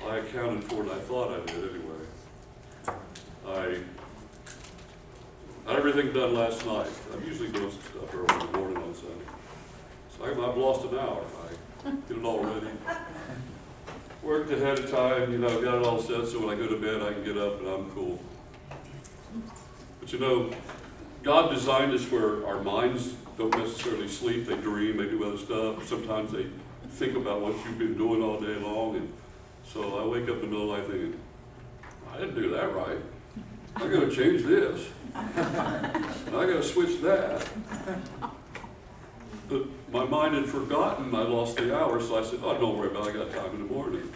I accounted for it. I thought I did anyway. I got everything done last night. I'm usually doing some stuff early in the morning on Sunday. So I've lost an hour. I get it all ready. Worked ahead of time, got it all set so when I go to bed I can get up and I'm cool. But God designed us where our minds don't necessarily sleep, they dream, they do other stuff. Sometimes they think about what you've been doing all day long. And so I wake up in the middle of the night thinking, I didn't do that right. I gotta change this. And I gotta switch that. But my mind had forgotten I lost the hour, so I said, oh, don't worry about it, I got time in the morning.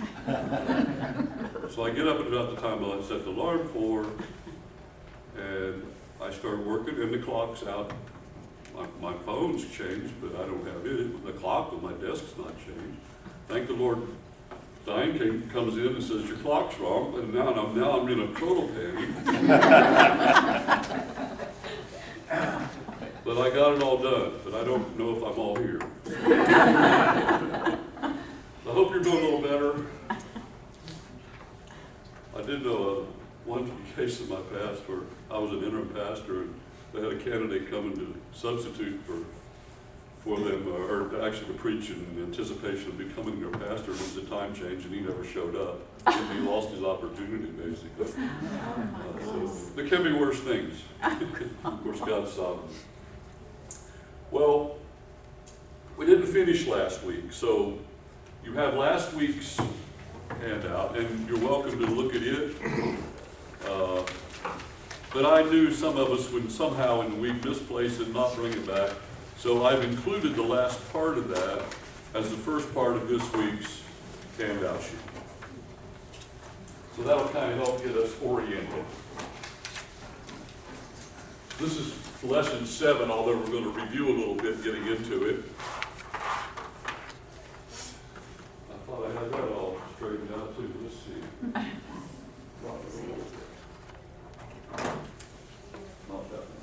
So I get up at about the time I set the alarm for, and I start working, and the clock's out. My phone's changed, but I don't have it. The clock on my desk's not changed. Thank the Lord. Diane comes in and says, your clock's wrong, and now I'm in a total panic. But I got it all done, but I don't know if I'm all here. I hope you're doing a little better. I did know one case in my past where I was an interim pastor, and they had a candidate coming to substitute for them, or actually to preach in anticipation of becoming their pastor. It was a time change, and he never showed up. And he lost his opportunity, basically. So there can be worse things. Of course, God's sovereign. Well, we didn't finish last week, so you have last week's handout, and you're welcome to look at it. But I knew some of us would somehow in the week misplace it and not bring it back. So I've included the last part of that as the first part of this week's handout sheet. So that'll kind of help get us oriented. This is lesson 7, although we're going to review a little bit getting into it. I thought I had that all straightened out too. Let's see. Not that one.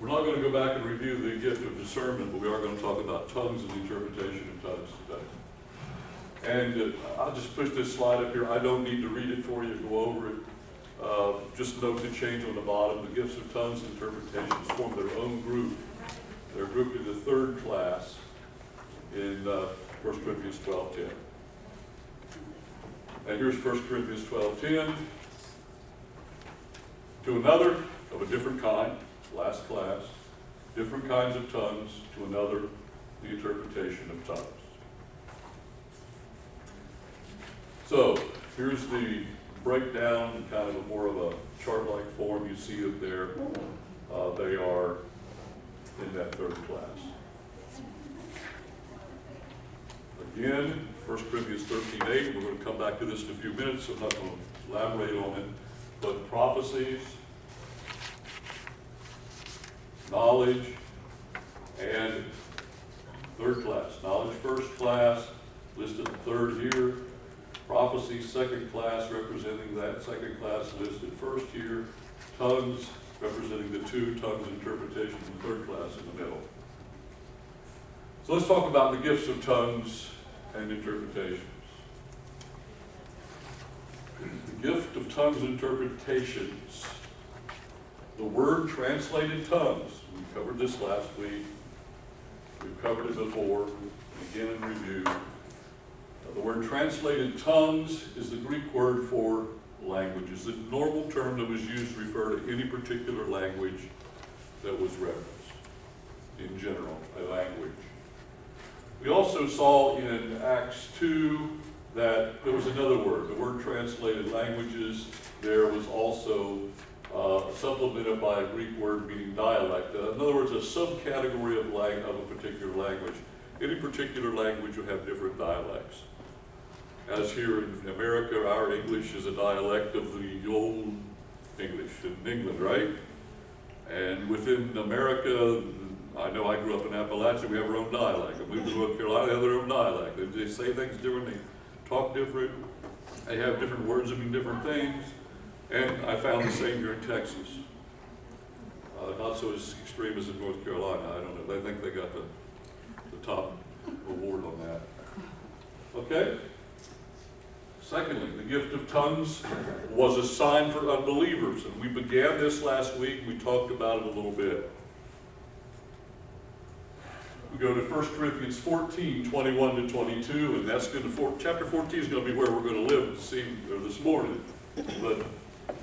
We're not going to go back and review the gift of discernment, but we are going to talk about tongues and the interpretation of tongues today. And I'll just push this slide up here. I don't need to read it for you, go over it. Just note the change on the bottom. The gifts of tongues and interpretations form their own group. They're grouped into the third class in 1 Corinthians 12:10. And here's 1 Corinthians 12:10. To another of a different kind, last class, different kinds of tongues, to another, the interpretation of tongues. So here's the breakdown, kind of more of a chart-like form. You see it there. They are in that third class. Again, 1 Corinthians 13:8, we're going to come back to this in a few minutes, so I'm not going to elaborate on it. But prophecies, knowledge, and third class. Knowledge first class, listed third here. Prophecy second class, representing that second class listed first here. Tongues, representing the two, tongues and interpretation in the third class in the middle. So let's talk about the gifts of tongues and interpretations. The gift of tongues and interpretations. The word translated tongues. We covered this last week. We've covered it before. Again in review. The word translated tongues is the Greek word for language. It's the normal term that was used to refer to any particular language that was referenced. In general, a language. We also saw in Acts 2 that there was another word. The word translated languages there was also supplemented by a Greek word meaning dialect. In other words, a subcategory of a particular language. Any particular language will have different dialects. As here in America, our English is a dialect of the old English in England, right? And within America, I know I grew up in Appalachia, we have our own dialect. I moved to North Carolina, they have their own dialect. They say things different, they talk different, they have different words that mean different things. And I found the same here in Texas. Not so as extreme as in North Carolina, I don't know. They think they got the top reward on that. Okay? Secondly, the gift of tongues was a sign for unbelievers. And we began this last week. We talked about it a little bit. We go to 1 Corinthians 14, 21 to 22, and that's going to, chapter 14 is going to be where we're going to live this morning. But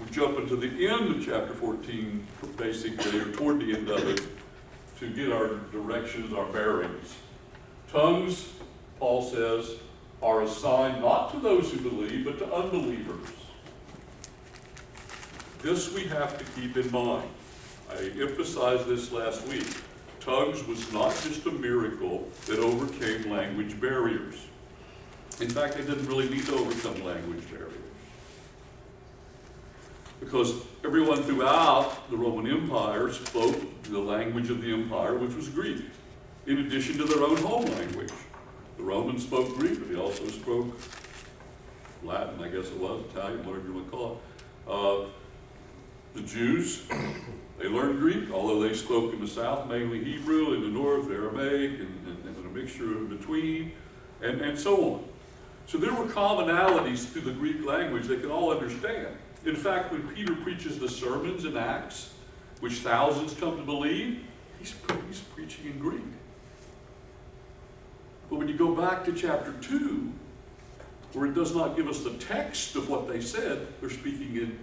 we jump into the end of chapter 14, basically, or toward the end of it, to get our directions, our bearings. Tongues, Paul says, are a sign not to those who believe, but to unbelievers. This we have to keep in mind. I emphasized this last week. Tongues was not just a miracle that overcame language barriers. In fact, they didn't really need to overcome language barriers. Because everyone throughout the Roman Empire spoke the language of the empire, which was Greek, in addition to their own home language. The Romans spoke Greek, but they also spoke Latin, I guess it was, Italian, whatever you want to call it. The Jews, they learned Greek, although they spoke in the south mainly Hebrew, in the north Aramaic, and a mixture in between, and so on. So there were commonalities through the Greek language they could all understand. In fact, when Peter preaches the sermons in Acts, which thousands come to believe, he's preaching in Greek. But when you go back to chapter 2, where it does not give us the text of what they said, they're speaking in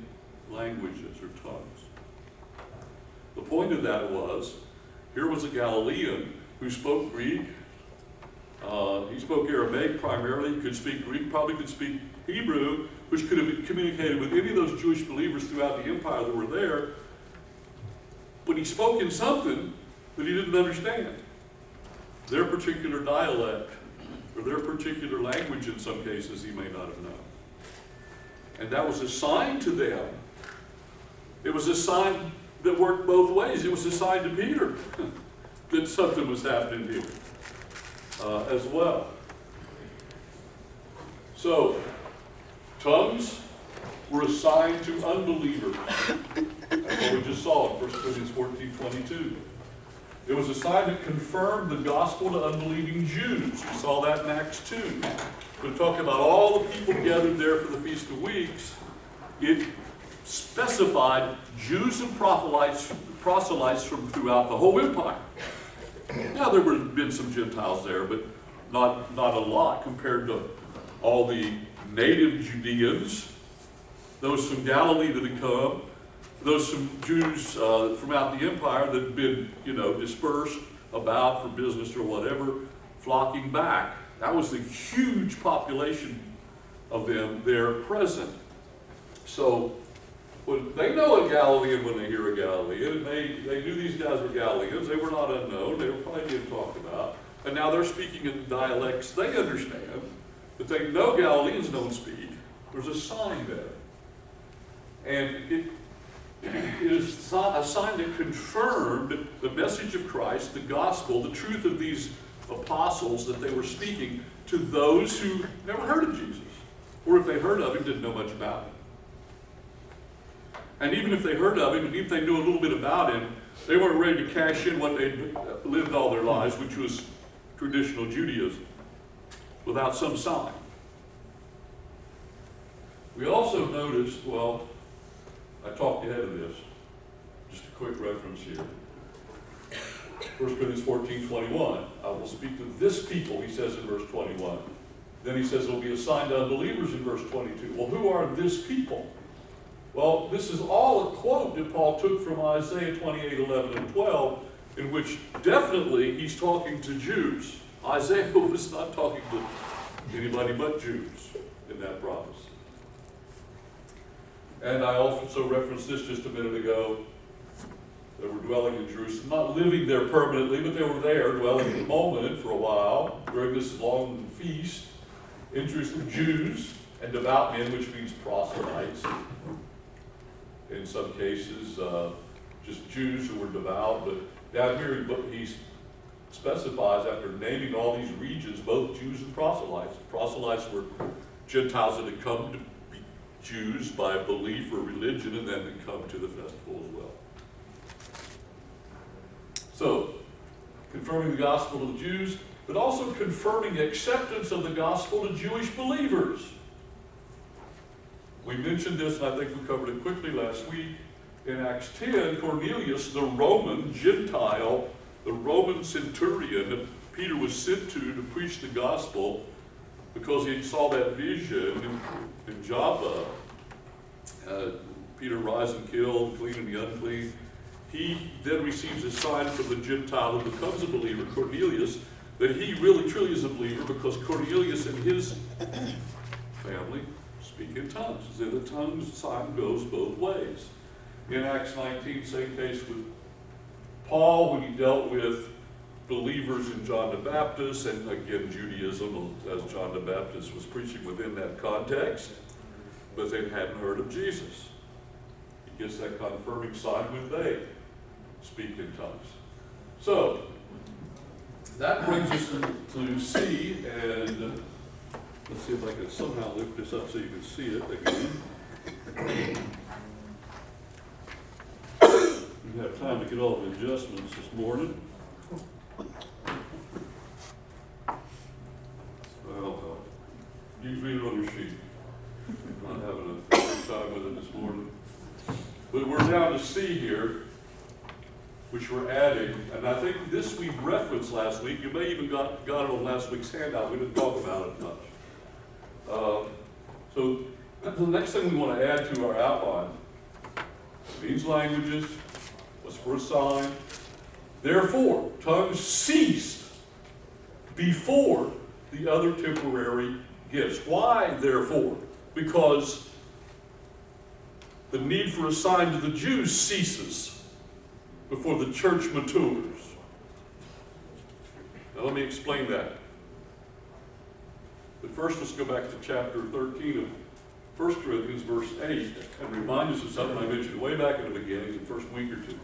languages or tongues. The point of that was, here was a Galilean who spoke Greek. He spoke Aramaic primarily. He could speak Greek, probably could speak Hebrew, which could have communicated with any of those Jewish believers throughout the empire that were there. But he spoke in something that he didn't understand. Their particular dialect, or their particular language in some cases, he may not have known. And that was a sign to them. It was a sign that worked both ways. It was a sign to Peter that something was happening here as well. So, tongues were a sign to unbelievers. That's what we just saw in 1 Corinthians 14, 22. It was a sign that confirmed the gospel to unbelieving Jews. We saw that in Acts 2. We're talking about all the people gathered there for the Feast of Weeks. It specified Jews and proselytes from throughout the whole empire. Now, there would have been some Gentiles there, but not a lot compared to all the native Judeans, those from Galilee that had come, those from Jews from out the empire that had been, dispersed about for business or whatever, flocking back. That was the huge population of them there present. So, when they know a Galilean when they hear a Galilean, and they knew these guys were Galileans. They were not unknown. They were probably being talked about. And now they're speaking in dialects they understand, but they know Galileans don't speak. There's a sign there. And it is a sign that confirmed the message of Christ, the gospel, the truth of these apostles that they were speaking to those who never heard of Jesus. Or if they heard of him, didn't know much about him. And even if they heard of him, and even if they knew a little bit about him, they weren't ready to cash in what they'd lived all their lives, which was traditional Judaism, without some sign. We also noticed, I talked ahead of this, just a quick reference here. 1 Corinthians 14, 21, I will speak to this people, he says in verse 21. Then he says it will be a sign to unbelievers in verse 22. Well, who are this people? Well, this is all a quote that Paul took from Isaiah 28, 11, and 12, in which definitely he's talking to Jews. Isaiah was not talking to anybody but Jews in that prophecy. And I also referenced this just a minute ago. They were dwelling in Jerusalem, not living there permanently, but they were there, dwelling in the moment for a while, during this long feast, in Jerusalem, Jews and devout men, which means proselytes. In some cases, just Jews who were devout, but down here he specifies, after naming all these regions, both Jews and proselytes. Proselytes were Gentiles that had come to be Jews by belief or religion, and then had come to the festival as well. So, confirming the gospel to the Jews, but also confirming acceptance of the gospel to Jewish believers. We mentioned this, and I think we covered it quickly last week. In Acts 10, Cornelius, the Roman Gentile, the Roman centurion that Peter was sent to preach the gospel because he saw that vision in Joppa, Peter rise and kill, clean and the unclean. He then receives a sign from the Gentile who becomes a believer, Cornelius, that he really truly is a believer because Cornelius and his family speak in tongues. And the tongues sign goes both ways. In Acts 19, same case with Paul when he dealt with believers in John the Baptist, and again Judaism, as John the Baptist was preaching within that context, but they hadn't heard of Jesus. He gets that confirming sign when they speak in tongues. So, that brings us to C, and let's see if I can somehow lift this up so you can see it again. We have time to get all the adjustments this morning. Well, you can read it on your sheet. I'm not having a good time with it this morning. But we're down to C here, which we're adding, and I think this we referenced last week. You may even got it on last week's handout. We didn't talk about it much. So the next thing we want to add to our outline, means languages, was for a sign. Therefore, tongues ceased before the other temporary gifts. Why, therefore? Because the need for a sign to the Jews ceases before the church matures. Now let me explain that. But first, let's go back to chapter 13 of 1 Corinthians, verse 8, and remind us of something I mentioned way back in the beginning, the first week or two.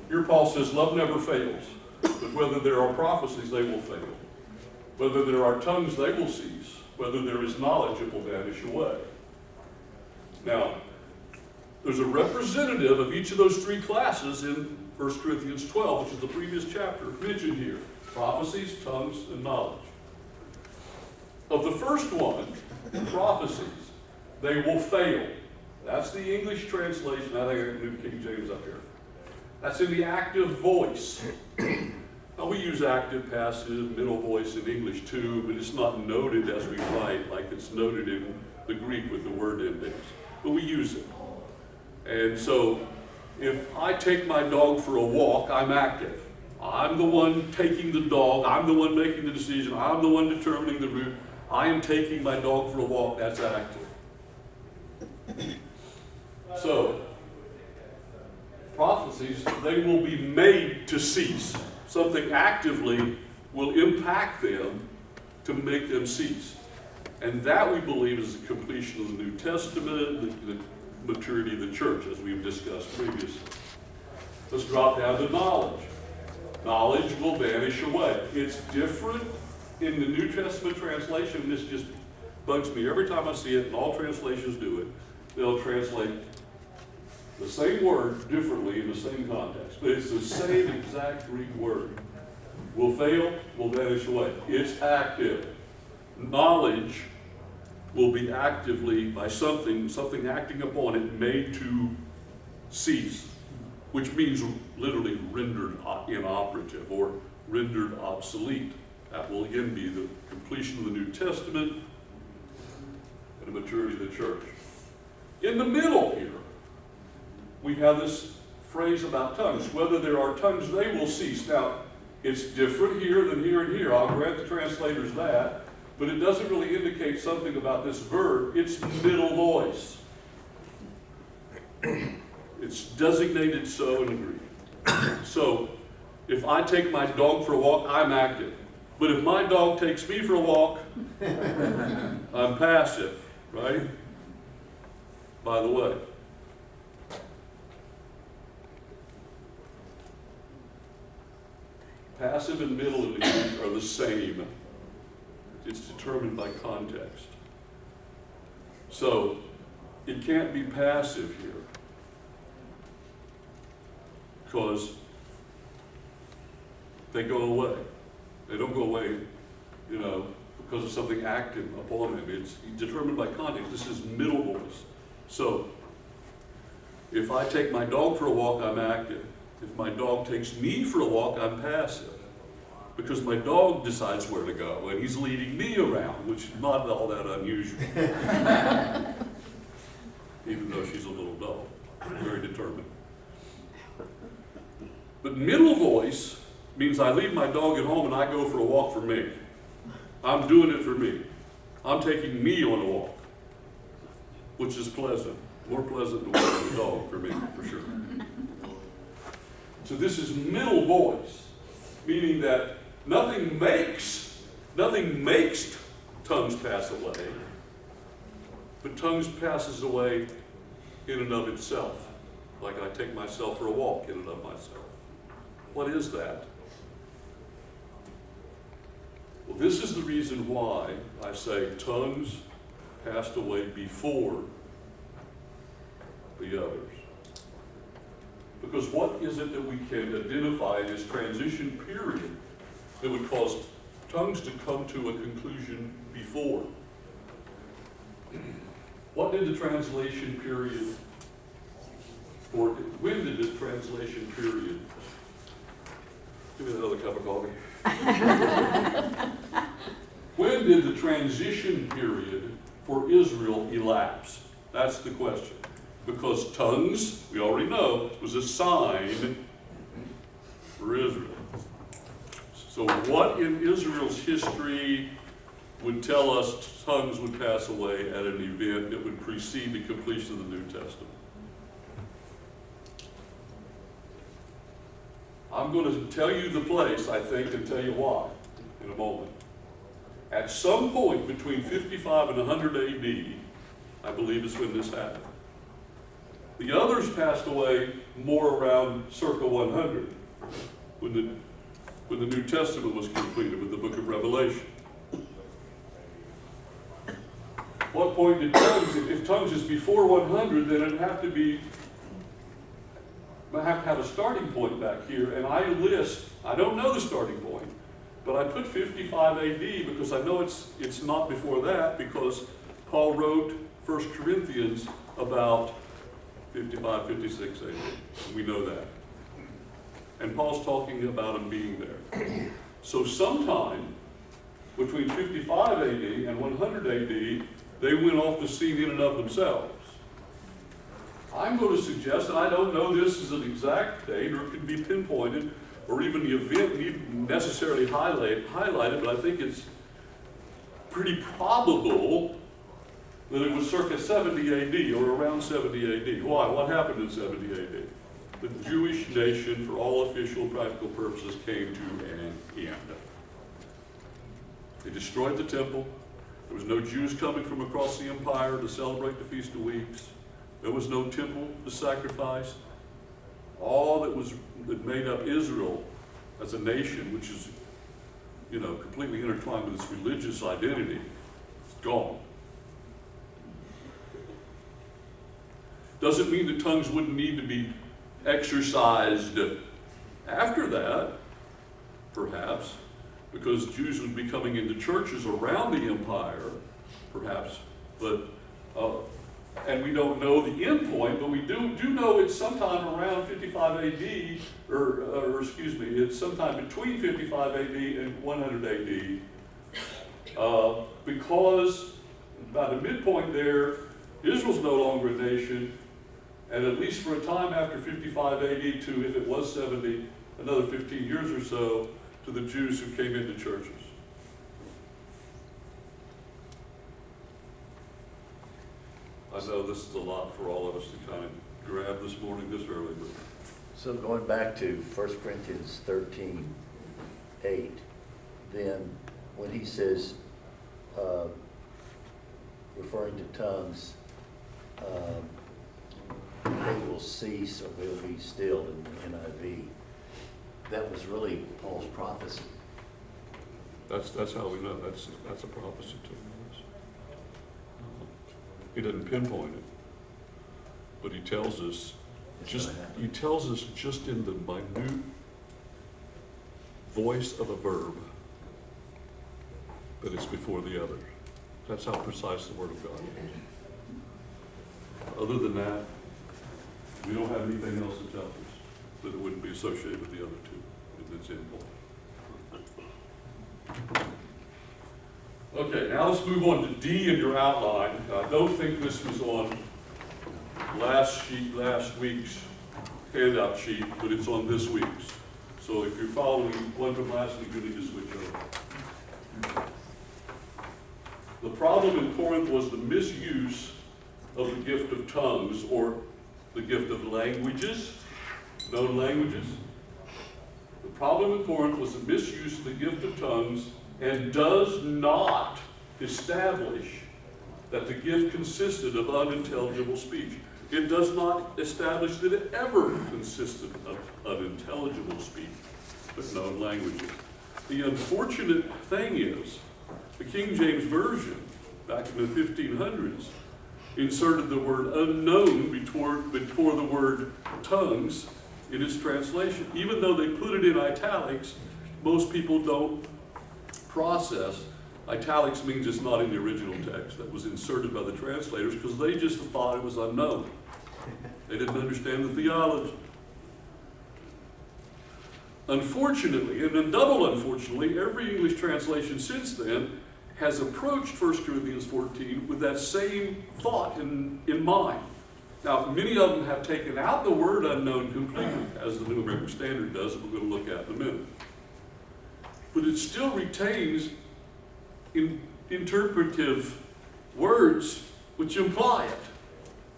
Here Paul says, love never fails, but whether there are prophecies, they will fail. Whether there are tongues, they will cease. Whether there is knowledge, it will vanish away. Now, there's a representative of each of those three classes in 1 Corinthians 12, which is the previous chapter, mentioned here. Prophecies, tongues, and knowledge. Of the first one, prophecies, they will fail. That's the English translation. I think I got New King James up here. That's in the active voice. Now we use active, passive, middle voice in English too, but it's not noted as we write like it's noted in the Greek with the word index. But we use it. And so if I take my dog for a walk, I'm active. I'm the one taking the dog. I'm the one making the decision. I'm the one determining the route. I am taking my dog for a walk. That's active. So, prophecies, they will be made to cease. Something actively will impact them to make them cease. And that, we believe, is the completion of the New Testament, the maturity of the church, as we've discussed previously. Let's drop down to knowledge. Knowledge will vanish away. It's different in the New Testament translation. This just bugs me every time I see it, and all translations do it. They'll translate the same word differently in the same context, but it's the same exact Greek word. Will fail, will vanish away. It's active. Knowledge will be actively, by something acting upon it, made to cease, which means literally rendered inoperative or rendered obsolete. That will again be the completion of the New Testament and the maturity of the church. In the middle here, we have this phrase about tongues. Whether there are tongues, they will cease. Now, it's different here than here and here. I'll grant the translators that. But it doesn't really indicate something about this verb. It's middle voice. It's designated so in the Greek. So, if I take my dog for a walk, I'm active. But if my dog takes me for a walk, I'm passive, right? By the way. Passive and middle in the Greek are the same. It's determined by context. So, it can't be passive here. Because they go away. They don't go away, you know, because of something active upon him. It's determined by context. This is middle voice. So, if I take my dog for a walk, I'm active. If my dog takes me for a walk, I'm passive. Because my dog decides where to go, and he's leading me around, which is not all that unusual. Even though she's a little dull, very determined. But middle voice means I leave my dog at home and I go for a walk for me. I'm doing it for me. I'm taking me on a walk, which is pleasant, more pleasant than walking the dog for me, for sure. So this is middle voice, meaning that nothing makes tongues pass away, but tongues passes away in and of itself, like I take myself for a walk in and of myself. What is that? Well, this is the reason why I say tongues passed away before the others. Because what is it that we can identify in this transition period that would cause tongues to come to a conclusion before? What did the translation period, or when did the translation period, give me another cup of coffee. When did the transition period for Israel elapse? That's the question. Because tongues, we already know, was a sign for Israel. So what in Israel's history would tell us tongues would pass away at an event that would precede the completion of the New Testament? I'm going to tell you the place, I think, and tell you why in a moment. At some point between 55 and 100 AD, I believe is when this happened. The others passed away more around circa 100, when the New Testament was completed with the book of Revelation. What point did tongues, if tongues is before 100, then it'd have to have a starting point back here, and I don't know the starting point, but I put 55 AD because I know it's not before that, because Paul wrote 1 Corinthians about 55, 56 AD. We know that. And Paul's talking about him being there. So sometime between 55 AD and 100 AD, they went off the scene in and of themselves. I'm going to suggest, and I don't know this is an exact date, or it can be pinpointed, or even the event needn't necessarily highlighted, but I think it's pretty probable that it was circa 70 AD, or around 70 AD. Why? What happened in 70 AD? The Jewish nation, for all official practical purposes, came to an end. They destroyed the temple. There was no Jews coming from across the empire to celebrate the Feast of Weeks. There was no temple to sacrifice. All that made up Israel as a nation, which is, completely intertwined with its religious identity, is gone. Doesn't mean that tongues wouldn't need to be exercised after that, perhaps, because Jews would be coming into churches around the empire, perhaps, but and we don't know the end point, but we do know it's sometime around 55 AD, or excuse me, it's sometime between 55 AD and 100 AD, because by the midpoint there, Israel's no longer a nation, and at least for a time after 55 AD to, if it was 70, another 15 years or so, to the Jews who came into churches. I know this is a lot for all of us to kind of grab this morning this early. But so going back to 1 Corinthians 13:8, then when he says, referring to tongues, they will cease or they'll be still in the NIV, that was really Paul's prophecy. That's how we know that's a prophecy too. He doesn't pinpoint it, but he tells us just in the minute voice of a verb, but it's before the other. That's how precise the Word of God is. Other than that, we don't have anything else that tells us that it wouldn't be associated with the other two in its endpoint. Okay, now let's move on to D in your outline. I don't think this was on last week's handout sheet, but it's on this week's. So if you're following one from last week, you need to switch over. The problem in Corinth was the misuse of the gift of tongues, or the gift of languages, known languages. The problem in Corinth was the misuse of the gift of tongues, and does not establish that the gift consisted of unintelligible speech. It does not establish that it ever consisted of unintelligible speech, but known languages. The unfortunate thing is, the King James Version, back in the 1500s, inserted the word unknown before the word tongues in its translation. Even though they put it in italics, most people don't process. Italics means it's not in the original text that was inserted by the translators because they just thought it was unknown. They didn't understand the theology. Unfortunately, and then double unfortunately, every English translation since then has approached 1 Corinthians 14 with that same thought in mind. Now, many of them have taken out the word unknown completely, as the New American Standard does, that we're going to look at in a minute. But it still retains interpretive words which imply it,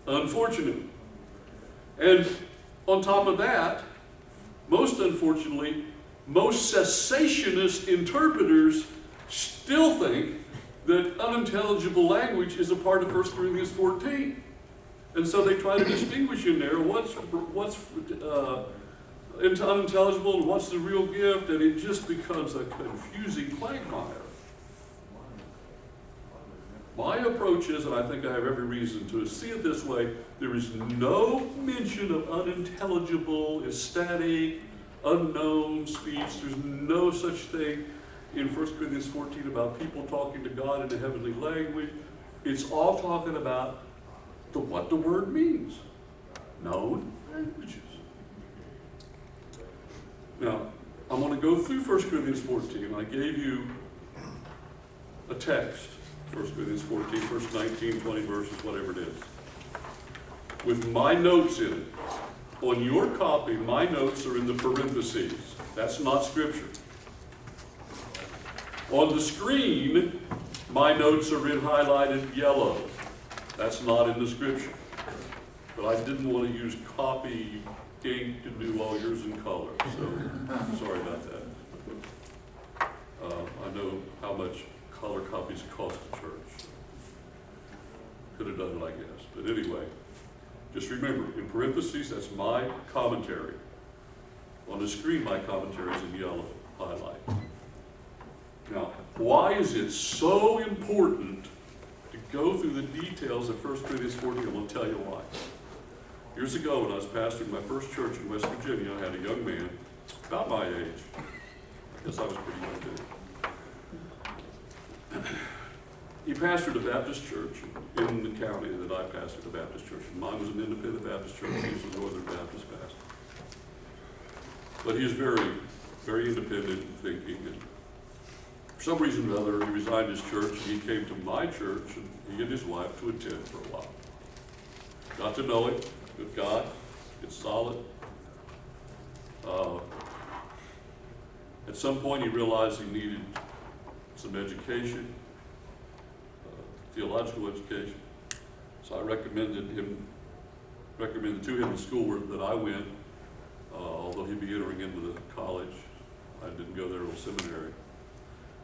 unfortunately. And on top of that, most unfortunately, most cessationist interpreters still think that unintelligible language is a part of 1 Corinthians 14. And so they try to distinguish in there what's unintelligible and what's the real gift, and it just becomes a confusing quagmire. My approach is, and I think I have every reason to see it this way, there is no mention of unintelligible, ecstatic, unknown speech. There's no such thing in 1 Corinthians 14 about people talking to God in a heavenly language. It's all talking about what the word means. Known languages. Now, I'm going to go through 1 Corinthians 14. I gave you a text, 1 Corinthians 14, verse 19, 20 verses, whatever it is, with my notes in it. On your copy, my notes are in the parentheses. That's not scripture. On the screen, my notes are in highlighted yellow. That's not in the scripture. But I didn't want to use copy ink to do all yours in color, so sorry about that. I know how much color copies cost the church. Could have done it, I guess. But anyway, just remember, in parentheses, that's my commentary. On the screen, my commentary is in yellow, highlight. Now, why is it so important to go through the details of 1 Corinthians 14? I'm going to tell you why. Years ago, when I was pastoring my first church in West Virginia, I had a young man, about my age. I guess I was pretty young too. He pastored a Baptist church in the county that I pastored a Baptist church. And mine was an independent Baptist church. He was a Northern Baptist pastor. But he was very, very independent in thinking. And for some reason or other, he resigned his church and he came to my church, and he and his wife to attend for a while. Got to know it. Good God, it's solid. At some point he realized he needed some education, theological education. So I recommended to him the school that I went, although he'd be entering into the college. I didn't go there to seminary.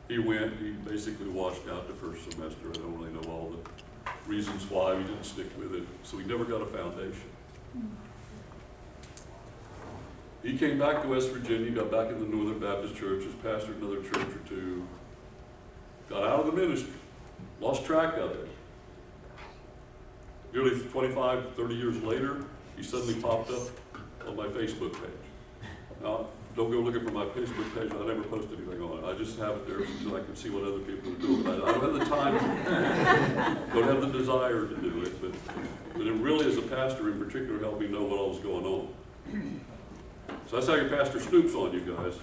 He went, he basically washed out the first semester. I don't really know all the reasons why he didn't stick with it. So he never got a foundation. He came back to West Virginia, got back in the Northern Baptist churches, pastored another church or two, got out of the ministry, lost track of it. Nearly 25, 30 years later, he suddenly popped up on my Facebook page. Now, don't go looking for my Facebook page. I never post anything on it. I just have it there until I can see what other people are doing. I don't have the time, don't have the desire to do it, but it really, as a pastor in particular, helped me know what all was going on. So that's how your pastor snoops on you guys.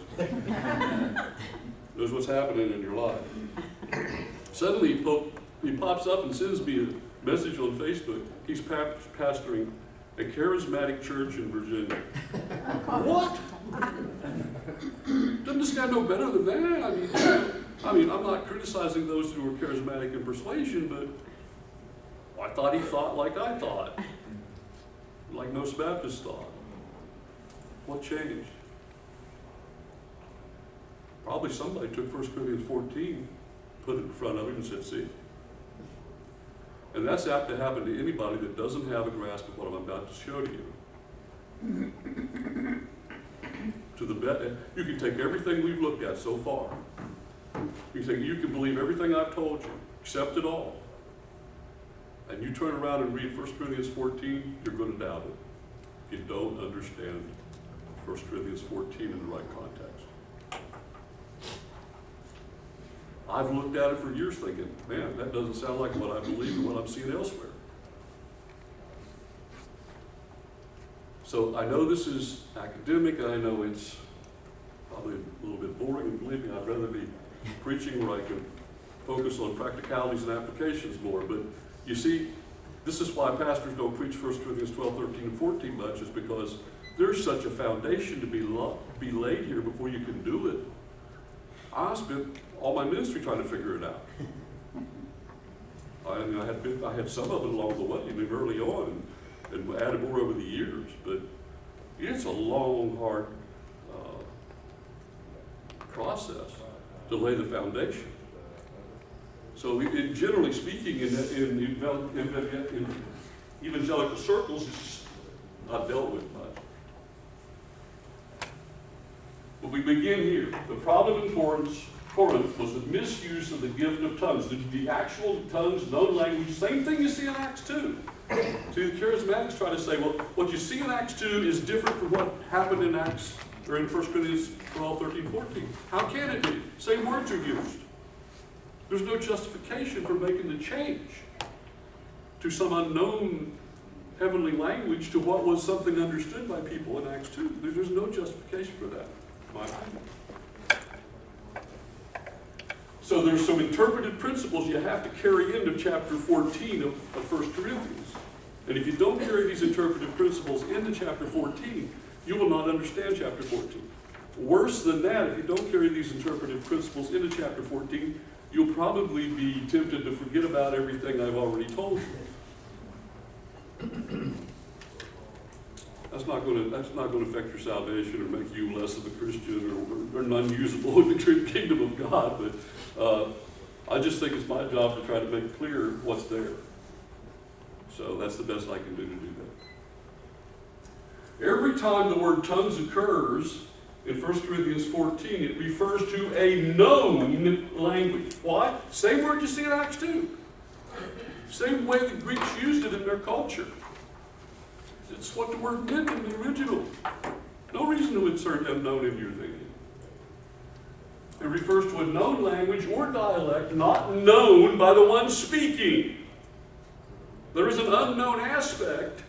Knows what's happening in your life. Suddenly he pops up and sends me a message on Facebook. He's pastoring a charismatic church in Virginia. What? Doesn't this guy know better than that? I mean, I'm not criticizing those who are charismatic in persuasion, but I thought he thought like I thought, like most Baptists thought. What changed? Probably somebody took 1 Corinthians 14, put it in front of him and said, see? And that's apt to happen to anybody that doesn't have a grasp of what I'm about to show to you. You can take everything we've looked at so far. You can believe everything I've told you, accept it all. And you turn around and read 1 Corinthians 14, you're going to doubt it. If you don't understand 1 Corinthians 14 in the right context. I've looked at it for years thinking, man, that doesn't sound like what I believe and what I'm seeing elsewhere. So I know this is academic, and I know it's probably a little bit boring, and believe me, I'd rather be preaching where I can focus on practicalities and applications more. But you see, this is why pastors don't preach 1 Corinthians 12, 13, and 14 much, is because there's such a foundation to be laid here before you can do it. I spent all my ministry trying to figure it out. I had some of it along the way, even early on, and added more over the years. But it's a long, hard process to lay the foundation. So, generally speaking, in evangelical circles, it's just not dealt with much. But we begin here. The problem in Corinth was the misuse of the gift of tongues. The actual tongues, known language, same thing you see in Acts 2. See, the charismatics try to say, well, what you see in Acts 2 is different from what happened in Acts, or in 1 Corinthians 12, 13, 14. How can it be? Same words are used. There's no justification for making the change to some unknown heavenly language to what was something understood by people in Acts 2. There's no justification for that, in my opinion. So there's some interpretive principles you have to carry into chapter 14 of 1 Corinthians. And if you don't carry these interpretive principles into chapter 14, you will not understand chapter 14. Worse than that, if you don't carry these interpretive principles into chapter 14, you'll probably be tempted to forget about everything I've already told you. That's not going to affect your salvation or make you less of a Christian or unusable in the kingdom of God. But I just think it's my job to try to make clear what's there. So that's the best I can do to do that. Every time the word tongues occurs in 1 Corinthians 14, it refers to a known language. Why? Same word you see in Acts 2. Same way the Greeks used it in their culture. It's what the word meant in the original. No reason to insert unknown in your thinking. It refers to a known language or dialect not known by the one speaking. There is an unknown aspect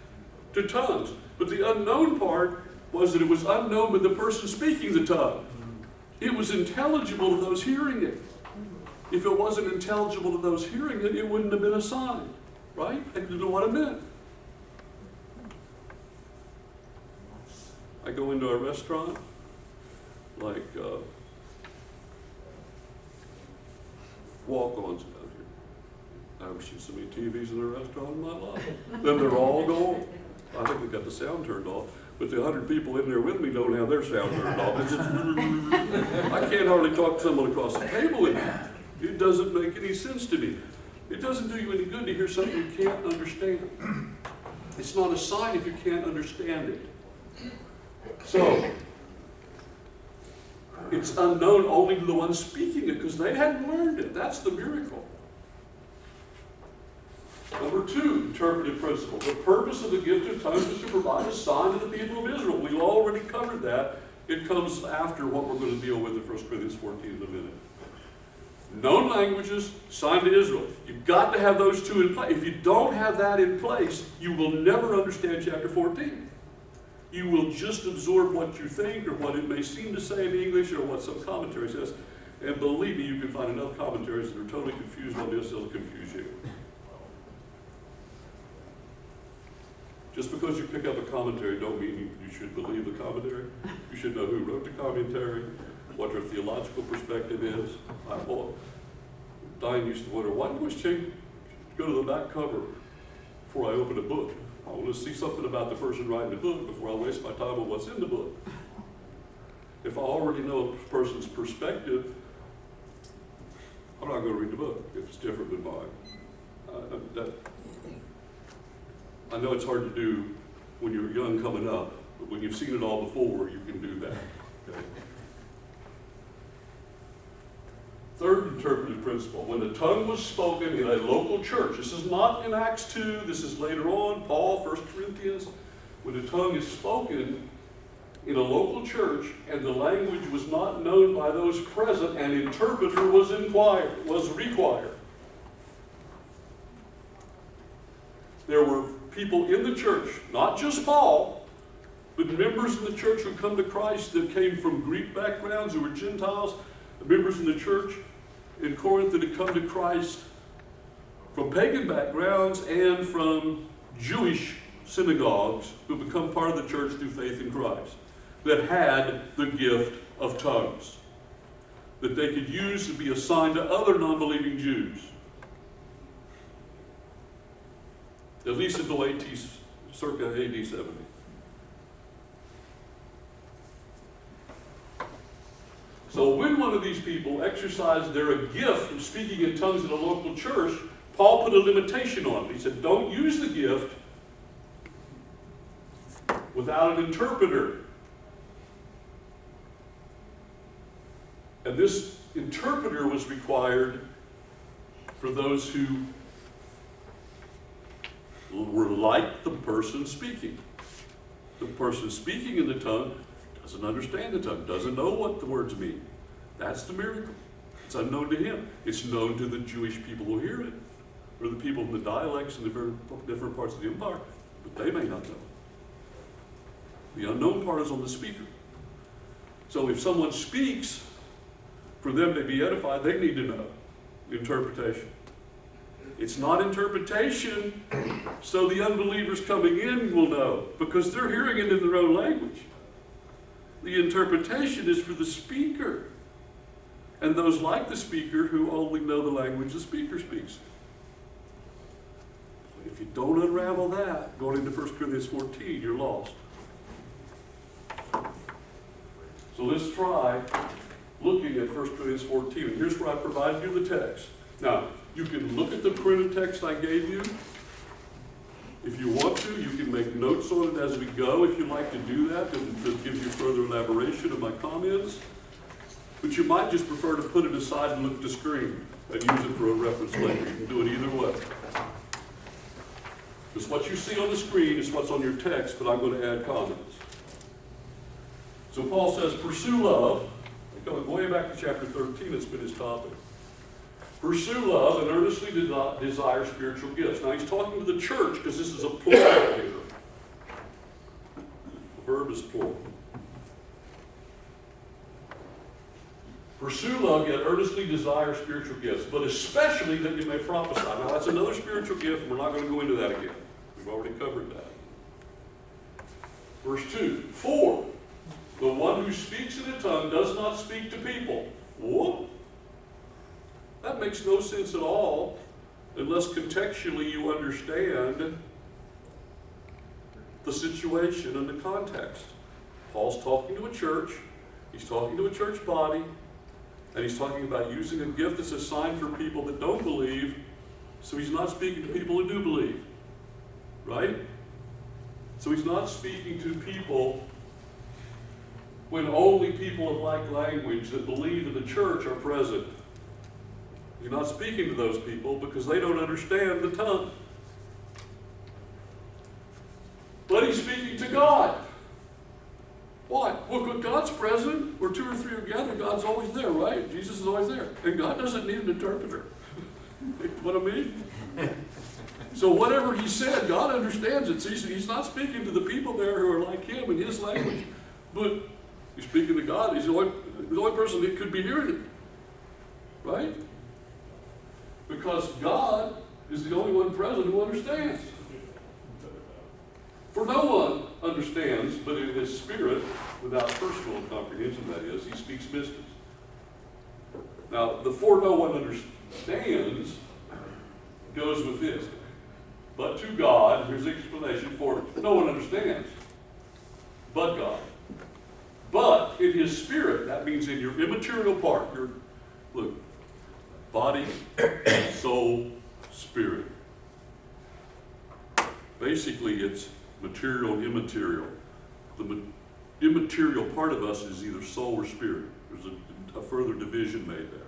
to tongues, but the unknown part was that it was unknown by the person speaking the tongue. It was intelligible to those hearing it. If it wasn't intelligible to those hearing it, it wouldn't have been a sign, right? They didn't know what it meant. I go into a restaurant, like walk-ons out here. I've never seen so many TVs in a restaurant in my life. Then they're all gone. I think they got the sound turned off, but the 100 people in there with me don't have their sound turned off. It's just, I can't hardly talk to someone across the table in here. It doesn't make any sense to me. It doesn't do you any good to hear something you can't understand. It's not a sign if you can't understand it. So, it's unknown only to the one speaking it because they hadn't learned it. That's the miracle. Number 2, interpretive principle. The purpose of the gift of tongues is to provide a sign to the people of Israel. We've already covered that It comes after what we're going to deal with in 1 Corinthians 14 in a minute. Known languages, signed to Israel. You've got to have those two in place. If you don't have that in place, you will never understand chapter 14. You will just absorb what you think or what it may seem to say in English or what some commentary says. And believe me, you can find enough commentaries that are totally confused on this, they'll confuse you. Just because you pick up a commentary don't mean you should believe the commentary. You should know who wrote the commentary, what their theological perspective is. Diane used to wonder, why do you always go to the back cover before I open a book? I want to see something about the person writing the book before I waste my time on what's in the book. If I already know a person's perspective, I'm not going to read the book if it's different than mine. I know it's hard to do when you're young coming up, but when you've seen it all before, you can do that. Okay? Third interpretive principle, when the tongue was spoken in a local church, this is not in Acts 2, this is later on, Paul, 1 Corinthians, when the tongue is spoken in a local church and the language was not known by those present, an interpreter was required. There were people in the church, not just Paul, but members in the church who come to Christ that came from Greek backgrounds, who were Gentiles, members in the church in Corinth that had come to Christ from pagan backgrounds and from Jewish synagogues who become part of the church through faith in Christ, that had the gift of tongues, that they could use to be assigned to other non-believing Jews. At least until circa AD 70. So when one of these people exercised their gift of speaking in tongues in a local church, Paul put a limitation on it. He said, don't use the gift without an interpreter. And this interpreter was required for those who were like the person speaking. The person speaking in the tongue doesn't understand the tongue, doesn't know what the words mean. That's the miracle. It's unknown to him. It's known to the Jewish people who hear it, or the people in the dialects in the very different parts of the empire, but they may not know. The unknown part is on the speaker. So if someone speaks, for them to be edified, they need to know the interpretation. It's not interpretation so the unbelievers coming in will know, because they're hearing it in their own language. The interpretation is for the speaker and those like the speaker who only know the language the speaker speaks. If you don't unravel that, going into 1 Corinthians 14, you're lost. So let's try looking at 1 Corinthians 14. And here's where I provided you the text. Now, you can look at the printed text I gave you. If you want to, you can make notes on it as we go if you'd like to do that. It gives you further elaboration of my comments. But you might just prefer to put it aside and look at the screen and use it for a reference later. You can do it either way. Because what you see on the screen is what's on your text, but I'm going to add comments. So Paul says, pursue love. Going way back to chapter 13, it's been his topic. Pursue love and earnestly desire spiritual gifts. Now he's talking to the church because this is a plural here. The verb is plural. Pursue love, yet earnestly desire spiritual gifts, but especially that you may prophesy. Now that's another spiritual gift, and we're not going to go into that again. We've already covered that. Verse 2, for the one who speaks in a tongue does not speak to people. What? That makes no sense at all unless contextually you understand the situation and the context. Paul's talking to a church, he's talking to a church body, and he's talking about using a gift that's assigned for people that don't believe, so he's not speaking to people who do believe, right? So he's not speaking to people when only people of like language that believe in the church are present. He's not speaking to those people because they don't understand the tongue. But he's speaking to God. Why? Well, when God's present, where two or three are gathered, God's always there, right? Jesus is always there. And God doesn't need an interpreter. What I mean? So whatever he said, God understands it. So he's not speaking to the people there who are like him in his language, but he's speaking to God. He's the only person that could be hearing it, right? Because God is the only one present who understands. For no one understands, but in his spirit, without personal comprehension, that is, he speaks mysteries. Now, the "for no one understands" goes with this. But to God, here's the explanation for it. No one understands, but God. But in his spirit, that means in your immaterial part, your, look, body, soul, spirit. Basically, it's material and immaterial. The immaterial part of us is either soul or spirit. There's a further division made there.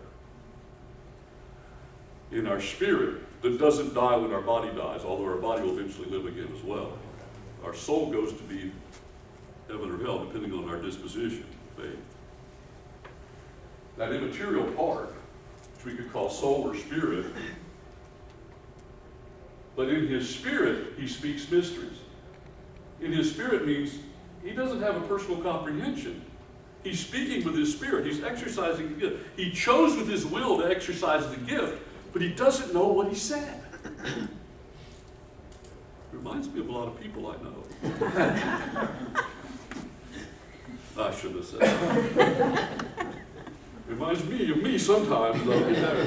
In our spirit, that doesn't die when our body dies, although our body will eventually live again as well. Our soul goes to be heaven or hell, depending on our disposition, faith. That immaterial part, which we could call soul or spirit, but in his spirit, he speaks mysteries. In his spirit means he doesn't have a personal comprehension. He's speaking with his spirit. He's exercising the gift. He chose with his will to exercise the gift, but he doesn't know what he said. Reminds me of a lot of people I know. I shouldn't have said that. Reminds me of me sometimes, though.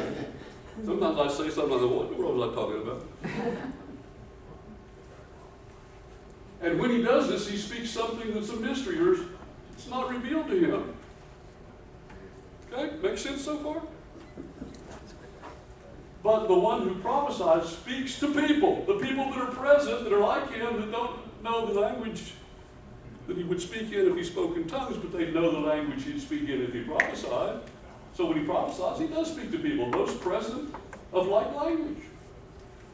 Sometimes I say something, I go, what in the world was I talking about? And when he does this, he speaks something that's a mystery, or it's not revealed to him. Okay, makes sense so far? But the one who prophesies speaks to people, the people that are present, that are like him, that don't know the language that he would speak in if he spoke in tongues, but they know the language he'd speak in if he prophesied. So when he prophesies, he does speak to people, those present of like language.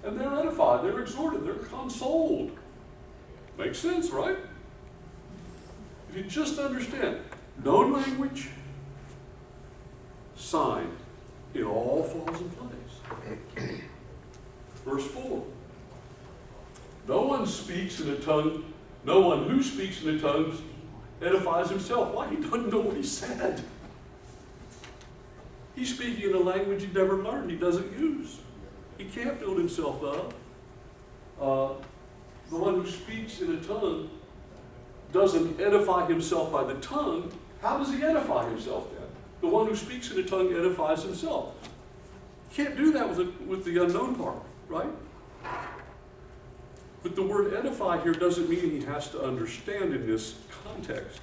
And they're edified, they're exhorted, they're consoled. Makes sense, right? If you just understand, known language, sign, it all falls in place. Verse 4. No one speaks in a tongue, no one who speaks in a tongue edifies himself. Why? He doesn't know what he said. He's speaking in a language he never learned, he doesn't use. He can't build himself up. The one who speaks in a tongue doesn't edify himself by the tongue. How does he edify himself then? The one who speaks in a tongue edifies himself. Can't do that with the unknown part, right? But the word edify here doesn't mean he has to understand in this context.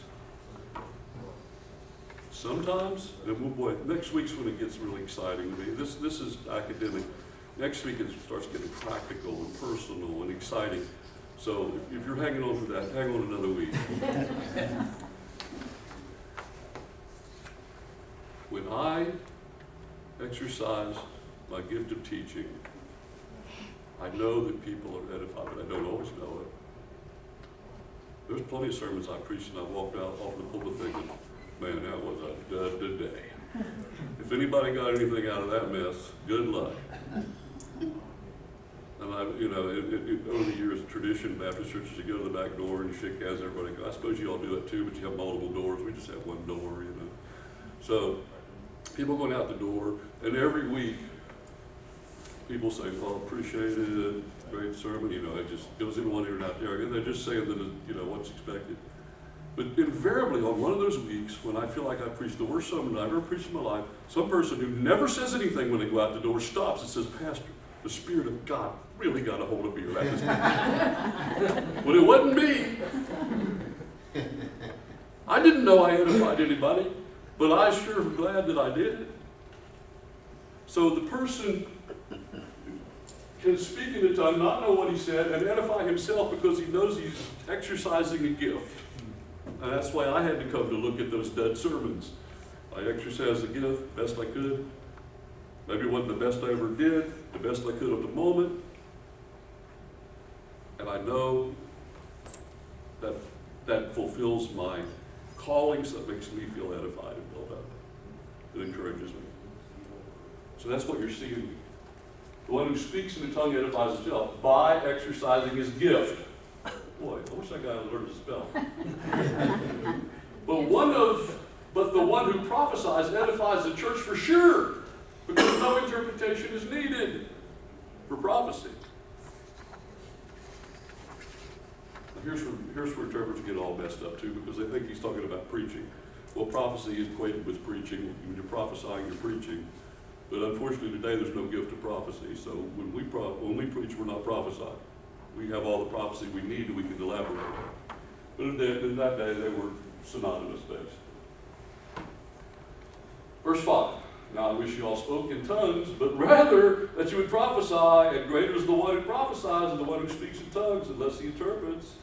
Sometimes, and oh boy, next week's when it gets really exciting to me. This is academic. Next week it starts getting practical and personal and exciting. So if you're hanging on for that, hang on another week. When I exercise my gift of teaching, I know that people are edified, but I don't always know it. There's plenty of sermons I preached and I walked out off the pulpit thinking, man, that was a good day. If anybody got anything out of that mess, good luck. And over the years, tradition, Baptist churches, you go to the back door and you shake hands, everybody goes, I suppose you all do it too, but you have multiple doors. We just have one door, So people going out the door, and every week, people say, oh, appreciate it, great sermon, it just goes in one ear and out the other. And they're just saying that, what's expected. But invariably, on one of those weeks, when I feel like I preached the worst sermon I ever preached in my life, some person who never says anything when they go out the door stops and says, Pastor, the Spirit of God really got a hold of me right this minute. But it wasn't me. I didn't know I edified anybody, but I sure am glad that I did. So the person can speak in the tongue, not know what he said, and edify himself because he knows he's exercising a gift. And that's why I had to come to look at those dead sermons. I exercised the gift best I could. Maybe it wasn't the best I ever did, the best I could at the moment. And I know that that fulfills my callings that makes me feel edified and built up. It encourages me. So that's what you're seeing. The one who speaks in the tongue edifies himself by exercising his gift. Boy, I wish that guy had learned to spell. But the one who prophesies edifies the church for sure, because no interpretation is needed for prophecy. Here's where interpreters get all messed up too, because they think he's talking about preaching. Well, prophecy is equated with preaching. When you're prophesying, you're preaching. But unfortunately today there's no gift of prophecy. So when we preach, we're not prophesying. We have all the prophecy we need that we can elaborate on. But in that day, they were synonymous days. Verse 5. Now I wish you all spoke in tongues, but rather that you would prophesy, and greater is the one who prophesies and the one who speaks in tongues, unless he interprets,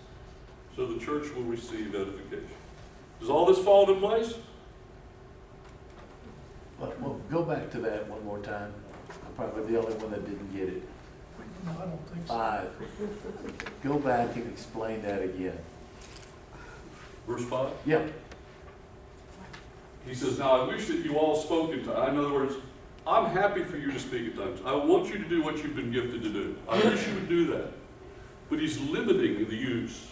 so the church will receive edification. Does all this fall into place? Well, go back to that one more time. I'm probably the only one that didn't get it. No, I don't think so. 5. Go back and explain that again. Verse 5? Yeah. He says, now I wish that you all spoke in tongues. In other words, I'm happy for you to speak in tongues. I want you to do what you've been gifted to do. I wish you would do that. But he's limiting the use.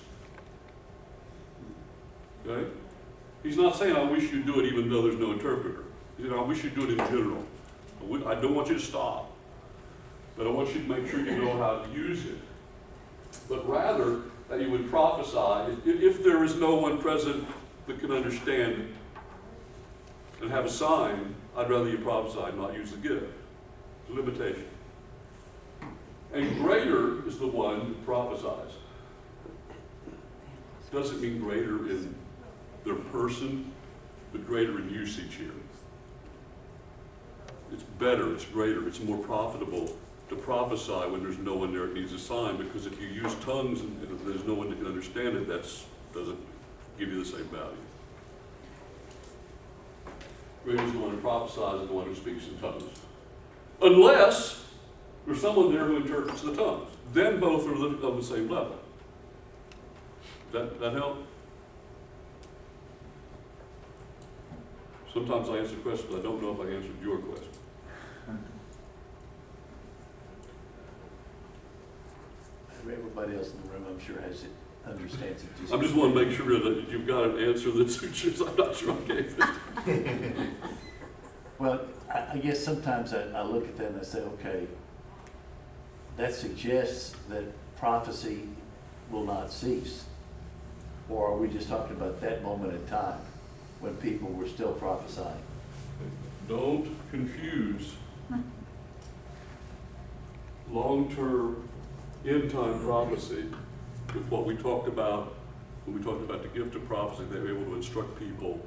Okay? He's not saying I wish you'd do it even though there's no interpreter. He said, I wish you'd do it in general. I don't want you to stop. But I want you to make sure you know how to use it. But rather that you would prophesy. If there is no one present that can understand and have a sign, I'd rather you prophesy and not use the gift. It's a limitation. And greater is the one who prophesies. Doesn't mean greater in their person, but greater in usage here. It's better, it's greater, it's more profitable to prophesy when there's no one there that needs a sign, because if you use tongues and if there's no one that can understand it, that doesn't give you the same value. Greater is the one who prophesies and the one who speaks in tongues. Unless there's someone there who interprets the tongues. Then both are on the same level. That help? Sometimes I answer questions, but I don't know if I answered your question. Everybody else in the room, I'm sure, understands it. I just want to make sure that you've got an answer that suits yours. I'm not sure I gave it. Well, I guess sometimes I look at that and I say, okay, that suggests that prophecy will not cease. Or are we just talking about that moment in time when people were still prophesying? Don't confuse long-term end-time prophecy with what we talked about when we talked about the gift of prophecy. They were able to instruct people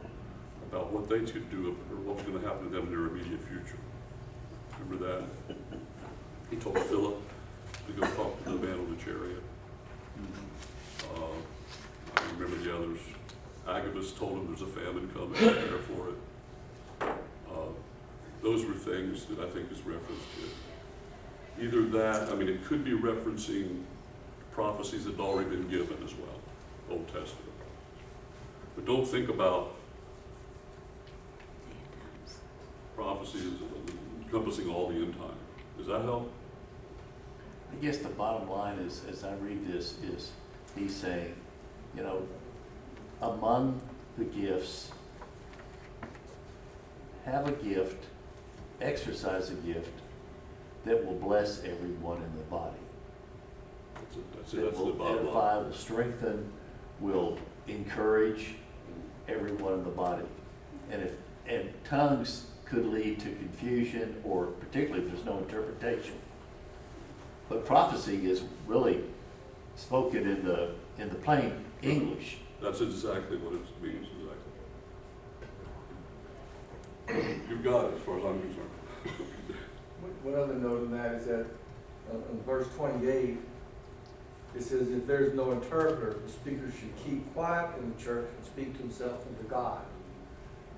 about what they should do or what was going to happen to them in their immediate future. Remember that? He told Philip to go talk to the man on the chariot. I remember the others. Agabus told him there's a famine coming, prepare for it. Those were things that I think is referenced to. Either that, I mean, it could be referencing prophecies that had already been given as well, Old Testament. But don't think about prophecy as encompassing all the end time. Does that help? I guess the bottom line is, as I read this, is he's saying, you know, among the gifts, have a gift, exercise a gift that will bless everyone in the body. That's That the will bottom line. edify, will strengthen, will encourage everyone in the body. And tongues could lead to confusion, or particularly if there's no interpretation. But prophecy is really spoken in the plain English. That's exactly what it means, exactly. You've got it as far as I'm concerned. One other note on that is that in verse 28, it says, if there's no interpreter, the speaker should keep quiet in the church and speak to himself and to God,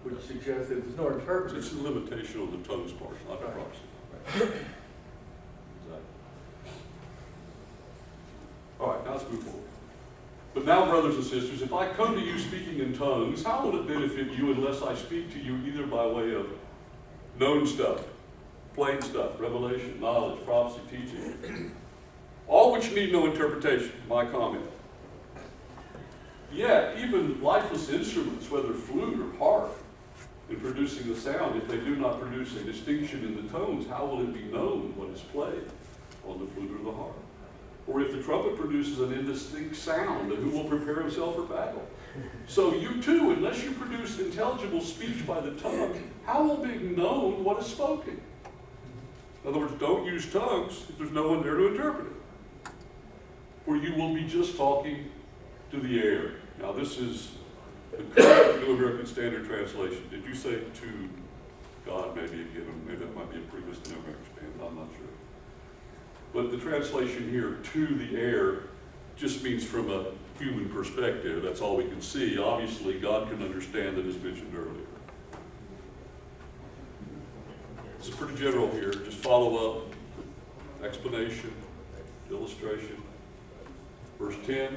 which suggests that if there's no interpreter. It's a limitation on the tongues part, not the Right. prophecy. Exactly. All right, now let's move forward. But now, brothers and sisters, if I come to you speaking in tongues, how will it benefit you unless I speak to you either by way of known stuff, plain stuff, revelation, knowledge, prophecy, teaching, all which need no interpretation, my comment. Yet, even lifeless instruments, whether flute or harp, in producing the sound, if they do not produce a distinction in the tones, how will it be known what is played on the flute or the harp? Or if the trumpet produces an indistinct sound, then who will prepare himself for battle? So you too, unless you produce intelligible speech by the tongue, how will it be known what is spoken? In other words, don't use tongues if there's no one there to interpret it. For you will be just talking to the air. Now this is the current New American Standard Translation. Did you say to God maybe again? Maybe that might be a previous New American Standard, I'm not sure. But the translation here, to the air, just means from a human perspective. That's all we can see. Obviously, God can understand that, as mentioned earlier. It's pretty general here. Just follow up, explanation, illustration. Verse 10,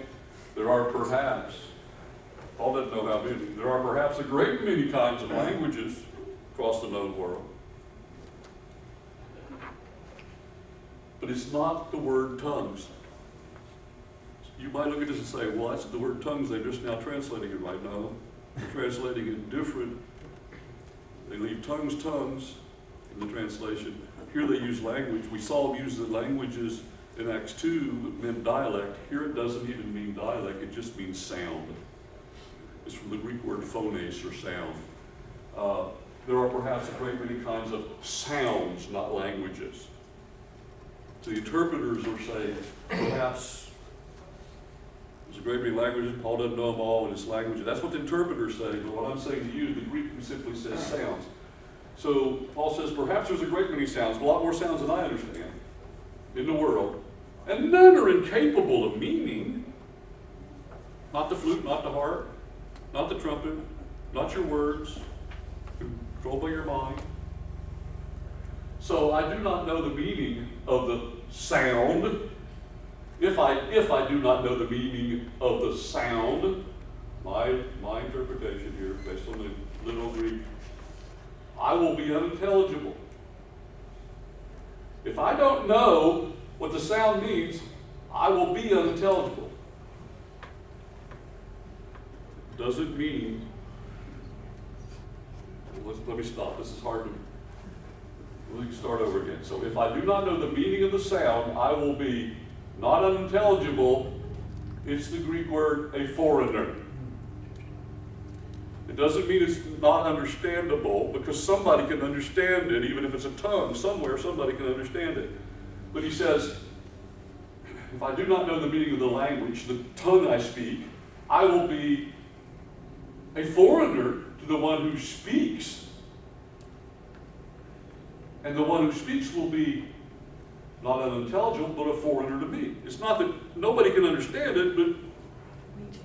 there are perhaps, Paul doesn't know how many, there are perhaps a great many kinds of languages across the known world. But it's not the word tongues. You might look at this and say, well, that's the word tongues, they're just now translating it right now. They're translating it different. They leave tongues in the translation. Here they use language. We saw them use the languages in Acts 2 that meant dialect. Here it doesn't even mean dialect, it just means sound. It's from the Greek word phones, or sound. There are perhaps a great many kinds of sounds, not languages. So the interpreters are saying, perhaps there's a great many languages, Paul doesn't know them all in his languages. That's what the interpreters say, but what I'm saying to you, the Greek simply says sounds. So Paul says, perhaps there's a great many sounds, a lot more sounds than I understand in the world, and none are incapable of meaning. Not the flute, not the harp, not the trumpet, not your words, controlled by your mind. So I do not know the meaning of the sound. If I do not know the meaning of the sound, my interpretation here, based on the literal Greek, I will be unintelligible. If I don't know what the sound means, I will be unintelligible. Doesn't mean, let me stop, this is hard to, we can start over again. So if I do not know the meaning of the sound, I will be not unintelligible. It's the Greek word, a foreigner. It doesn't mean it's not understandable, because somebody can understand it, even if it's a tongue. Somewhere, somebody can understand it. But he says, if I do not know the meaning of the language, the tongue I speak, I will be a foreigner to the one who speaks. And the one who speaks will be not unintelligible, but a foreigner to me. It's not that nobody can understand it, but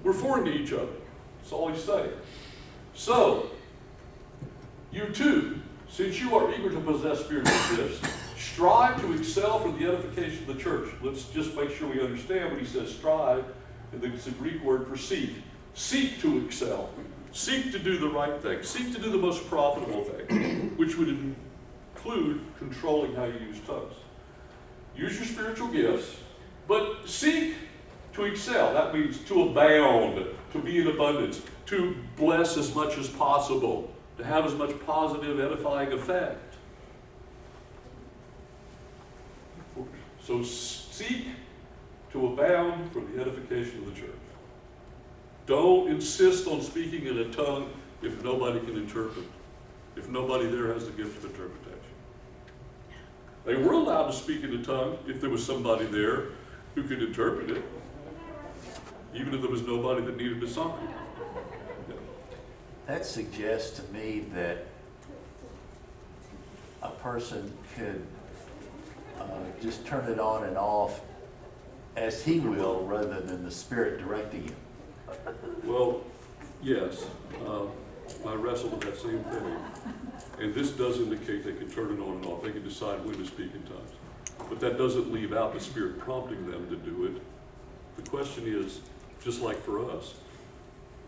we're foreign to each other. That's all he's saying. So, you too, since you are eager to possess spiritual gifts, strive to excel for the edification of the church. Let's just make sure we understand when he says strive, it's a Greek word for seek. Seek to excel. Seek to do the right thing. Seek to do the most profitable thing, which would include controlling how you use tongues. Use your spiritual gifts, but seek to excel. That means to abound, to be in abundance, to bless as much as possible, to have as much positive, edifying effect. So seek to abound for the edification of the church. Don't insist on speaking in a tongue if nobody can interpret, if nobody there has the gift of interpretation. They were allowed to speak in a tongue if there was somebody there who could interpret it, even if there was nobody that needed to sign. That suggests to me that a person could just turn it on and off as he will, rather than the Spirit directing him. Well, yes, I wrestle with that same thing. And this does indicate they can turn it on and off. They can decide when to speak in tongues. But that doesn't leave out the Spirit prompting them to do it. The question is, just like for us.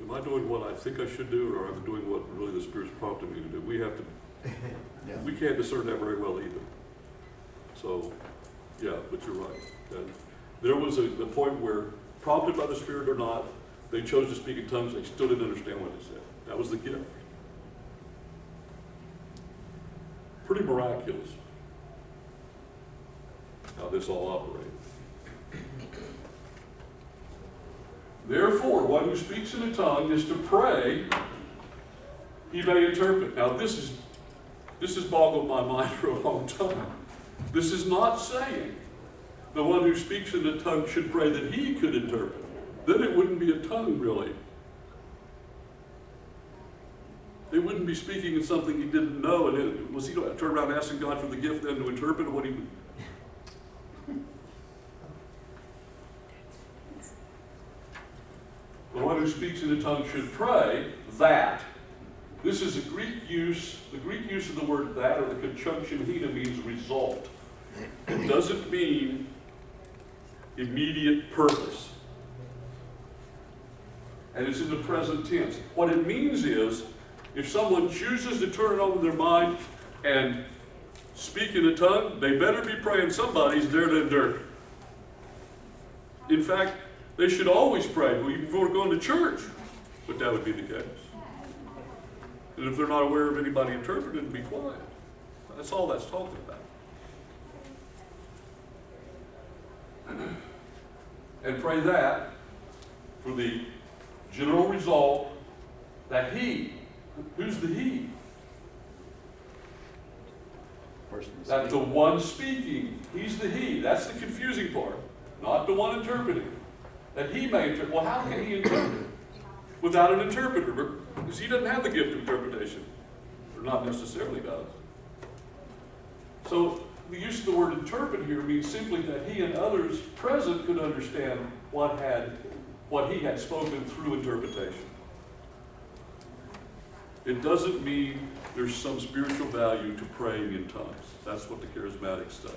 Am I doing what I think I should do, or am I doing what really the Spirit's prompting me to do? We have to, Yeah. we can't discern that very well either. So, yeah, but you're right. And there was the point where, prompted by the Spirit or not, they chose to speak in tongues. They still didn't understand what they said. That was the gift. Pretty miraculous how this all operated. Therefore, one who speaks in a tongue is to pray he may interpret. Now, this has boggled my mind for a long time. This is not saying the one who speaks in a tongue should pray that he could interpret. Then it wouldn't be a tongue, really. It wouldn't be speaking in something he didn't know. And was he going to turn around asking God for the gift then to interpret what he would? The one who speaks in a tongue should pray that. This is a Greek use. The Greek use of the word that, or the conjunction hina, means result. It doesn't mean immediate purpose. And it's in the present tense. What it means is, if someone chooses to turn it over their mind and speak in a tongue, they better be praying somebody's there to interpret. In fact, they should always pray, even before going to church, but that would be the case. And if they're not aware of anybody interpreting, be quiet. That's all that's talking about. And pray that for the general result that he, who's the he? That the one speaking, he's the he. That's the confusing part, not the one interpreting. That he may interpret. Well, how can he interpret without an interpreter? Because he doesn't have the gift of interpretation, or not necessarily does. So the use of the word interpret here means simply that he and others present could understand what he had spoken through interpretation. It doesn't mean there's some spiritual value to praying in tongues. That's what the charismatics say.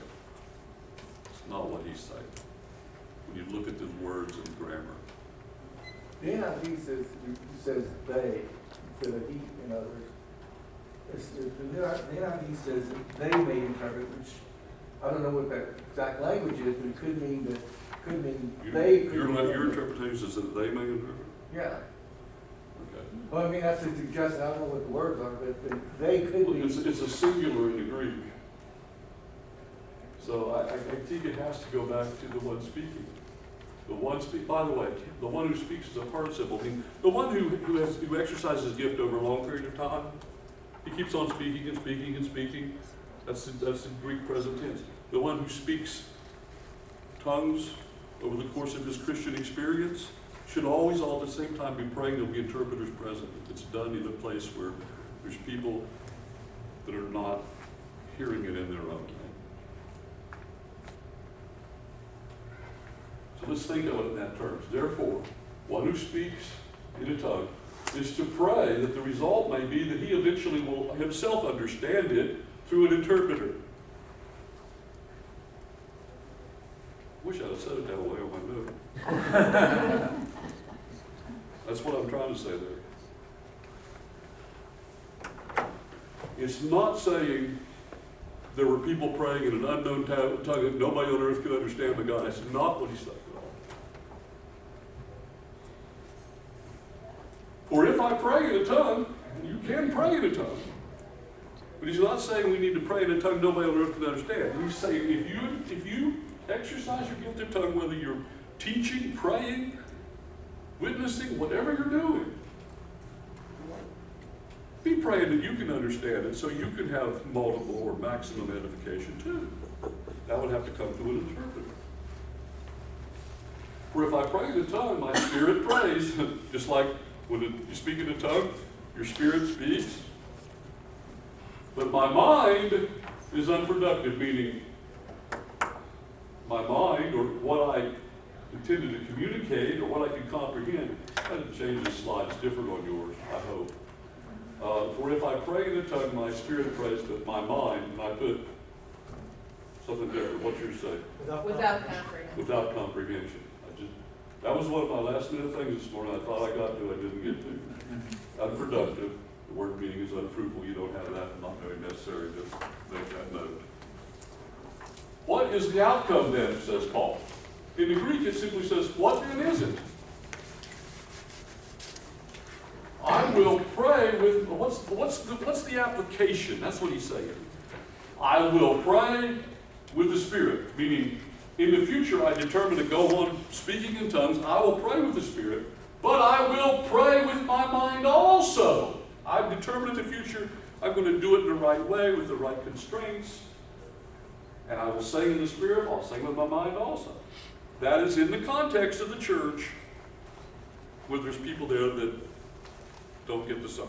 It's not what he's saying. When you look at the words and grammar. The NIV says they instead of he and others. The NIV says that they may interpret, which I don't know what that exact language is, but it could mean they could. Your interpretation is that they may interpret? Yeah. Okay. Well, I mean, that's a suggestion. I don't know what the words are, but they could Well, be. it's a singular in the Greek. So I think it has to go back to the one speaking. The one by the way, the one who speaks is a participle. I mean, the one who exercises gift over a long period of time, he keeps on speaking and speaking and speaking. That's the Greek present tense. The one who speaks tongues over the course of his Christian experience should always all at the same time be praying there'll be interpreters present. If it's done in a place where there's people that are not hearing it in their own. So let's think of it in that terms. Therefore, one who speaks in a tongue is to pray that the result may be that he eventually will himself understand it through an interpreter. Wish I'd have said it that way on my note. That's what I'm trying to say there. It's not saying there were people praying in an unknown tongue that nobody on earth could understand but God. That's not what he's saying at all. For if I pray in a tongue, you can pray in a tongue. But he's not saying we need to pray in a tongue nobody on earth can understand. He's saying if you exercise your gift of tongue, whether you're teaching, praying, witnessing, whatever you're doing, be praying that you can understand it so you can have multiple or maximum edification too. That would have to come through an interpreter. For if I pray in a tongue, my spirit prays, just like when you speak in a tongue, your spirit speaks. But my mind is unproductive, meaning my mind, or what I intended to communicate, or what I can comprehend. I didn't change the slides, different on yours, I hope. For if I pray in a tongue, my spirit prays, but my mind, and I put something different. What's yours say? Without comprehension. Without comprehension. That was one of my last minute things this morning. I thought I got to, I didn't get to. Unproductive. The word being is unfruitful. You don't have that. Not very necessary to make that note. What is the outcome then, says Paul? In the Greek, it simply says, what then is it? I will pray with, what's the application? That's what he's saying. I will pray with the Spirit, meaning in the future I determine to go on speaking in tongues. I will pray with the Spirit, but I will pray with my mind also. I've determined in the future I'm going to do it in the right way with the right constraints. And I will sing in the Spirit, I'll sing with my mind also. That is in the context of the church where there's people there that don't get the sign.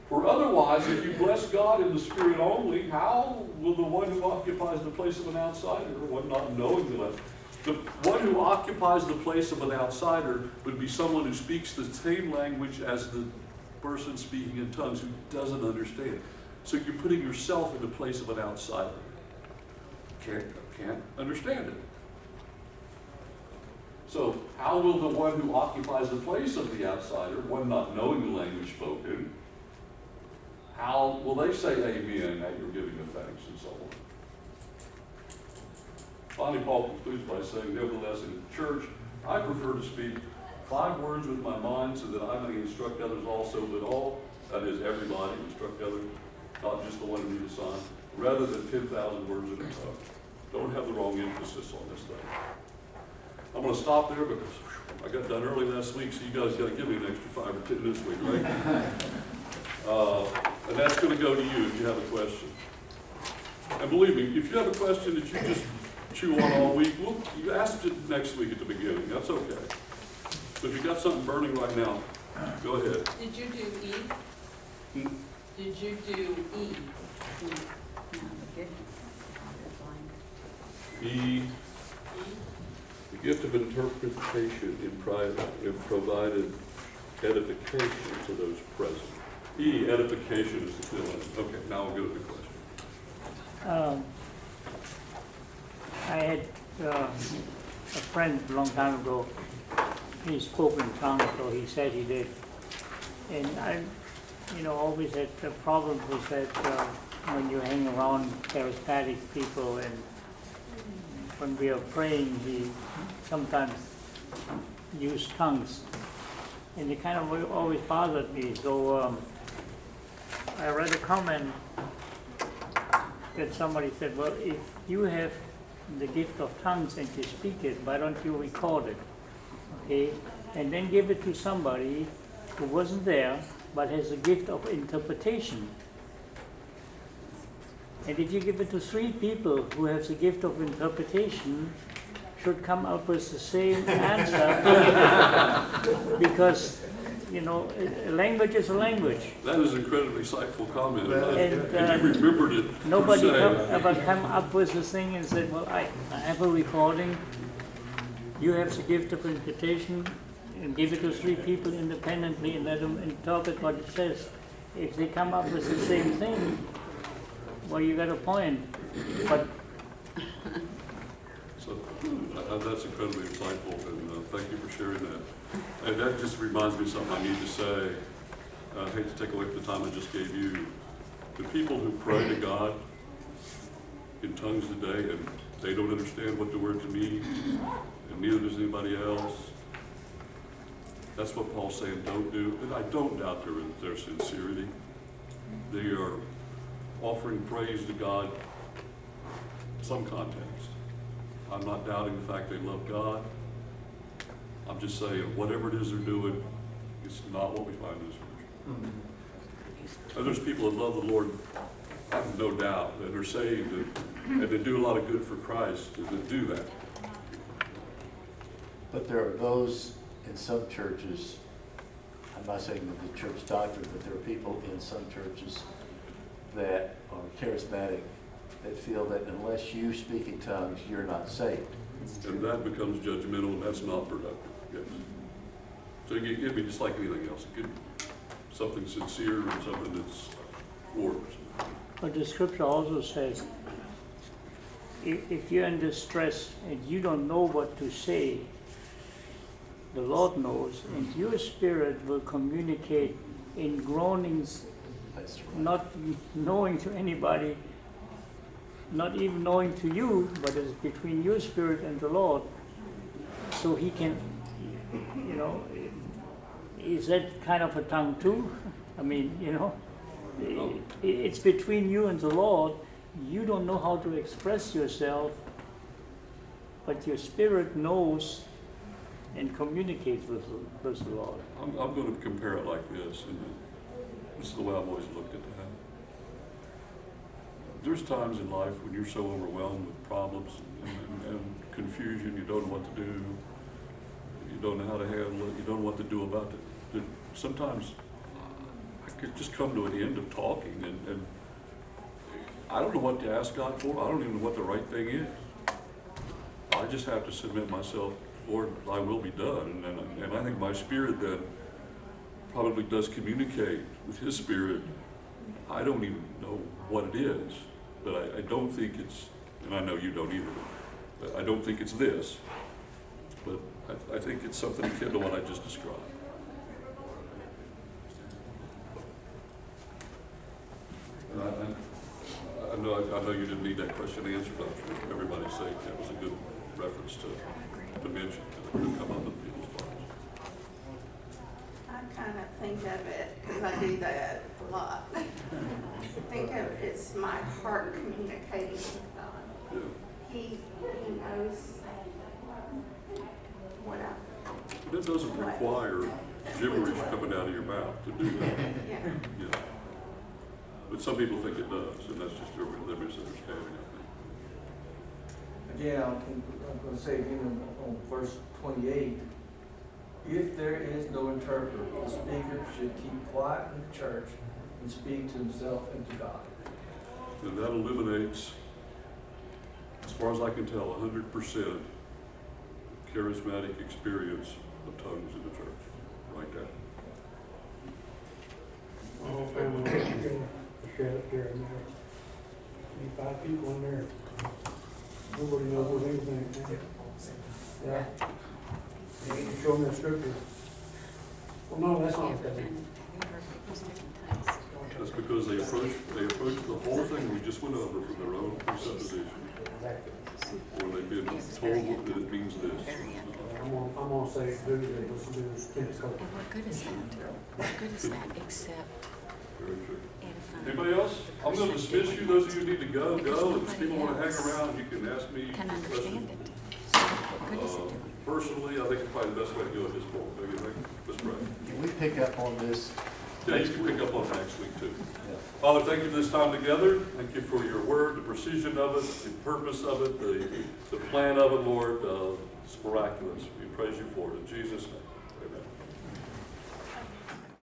For otherwise, if you bless God in the Spirit only, how will the one who occupies the place of an outsider, one not knowing the left? The one who occupies the place of an outsider would be someone who speaks the same language as the person speaking in tongues who doesn't understand it. So you're putting yourself in the place of an outsider. Can't understand it. So how will the one who occupies the place of the outsider, one not knowing the language spoken, how will they say amen at your giving of thanks and so on? Finally, Paul concludes by saying, nevertheless, in the church, I prefer to speak 5 words with my mind so that I may instruct others also, but all, that is everybody, instruct others, not just the one who needs a sign, rather than 10,000 words in a tongue. Don't have the wrong emphasis on this thing. I'm going to stop there because I got done early last week, so you guys got to give me an extra 5 or 10 this week, right? And that's going to go to you if you have a question. And believe me, if you have a question that you just chew on all week, well, you ask it next week at the beginning. That's okay. So if you got something burning right now, go ahead. Did you do E? Did you do E? The gift of interpretation provided edification to those present. E, edification is the fill-in. Okay, now we'll go to the question. I had a friend a long time ago. He spoke in tongues, so he said he did. And I, always had the problem was that when you hang around charismatic people and when we are praying, we sometimes use tongues. And it kind of always bothered me. So I read a comment that somebody said, well, if you have the gift of tongues and you speak it, why don't you record it? Okay? And then give it to somebody who wasn't there, but has a gift of interpretation. And if you give it to 3 people who have the gift of interpretation, should come up with the same answer, because, a language is a language. That is an incredibly insightful comment. And you remembered it. Nobody ever come up with this thing and said, well, I have a recording, you have the gift of interpretation, and give it to 3 people independently and let them interpret what it says. If they come up with the same thing, well, you got a point. But so that's incredibly insightful, and thank you for sharing that. And that just reminds me of something I need to say. I hate to take away from the time I just gave you. The people who pray to God in tongues today, and they don't understand what the words mean, and neither does anybody else. That's what Paul's saying don't do. And I don't doubt their sincerity. They are offering praise to God in some context. I'm not doubting the fact they love God. I'm just saying whatever it is they're doing, it's not what we find in Scripture. And there's people that love the Lord, I have no doubt, and they're saved, and they do a lot of good for Christ, and they do that. But there are those in some churches, I'm not saying that the church doctrine, but there are people in some churches that are charismatic that feel that unless you speak in tongues, you're not saved. And that becomes judgmental, and that's not productive. Yes. So it could be just like anything else. It could be something sincere and something that's forced. the scripture also says, if you're in distress and you don't know what to say, the Lord knows, and your spirit will communicate in groanings, That's right. not knowing to anybody, not even knowing to you, but it's between your spirit and the Lord. So he can, you know, is that kind of a tongue too? I mean, you know, it's between you and the Lord. You don't know how to express yourself, but your spirit knows and communicates with the Lord. I'm going to compare it like this, and this is the way I've always looked at that. There's times in life when you're so overwhelmed with problems and confusion, you don't know what to do, you don't know how to handle it, you don't know what to do about it. That sometimes I could just come to an end of talking, and I don't know what to ask God for. I don't even know what the right thing is. I just have to submit myself, Lord, thy will be done. And I think my spirit then probably does communicate with his spirit. I don't even know what it is, but I don't think it's, and I know you don't either, but I don't think it's this. But I think it's something akin to what I just described. And I know you didn't need that question answered, but for everybody's sake, that was a good reference to mention, because it would come up in people's minds. I kind of think of it, because I do that a lot. Think of it as my heart communicating with God. Yeah. He knows what I, But it doesn't require gibberish coming out of your mouth to do that. yeah. Yeah. But some people think it does, and that's just their misunderstanding, I think. Again, I'm going to say again on verse 28, if there is no interpreter, the speaker should keep quiet in the church and speak to himself and to God. And that eliminates, as far as I can tell, 100% charismatic experience of tongues in the church, right there. My whole family was together, shut up there in there. 5 people in there. Nobody knows anything. Yeah. They need to show me a scripture. Well, no, that's not that. That's because they approach the whole thing we just went over from their own presupposition, or they've been told that it means this. I'm gonna say, do this, let's do this, Pentecostal. And what good is that? What good is that except Very true. edifying? Anybody else? I'm going to dismiss you. Those of you who need to go. If people want to hang around, you can ask me Can questions. understand it. So what good is it? Personally, I think it's probably the best way to do it at this point. Don't you think? Let's pray. Can we pick up on this? Yeah, you can pick up on next week too. Yeah. Father, thank you for this time together. Thank you for your word, the precision of it, the purpose of it, the plan of it, Lord. It's miraculous. We praise you for it in Jesus' name.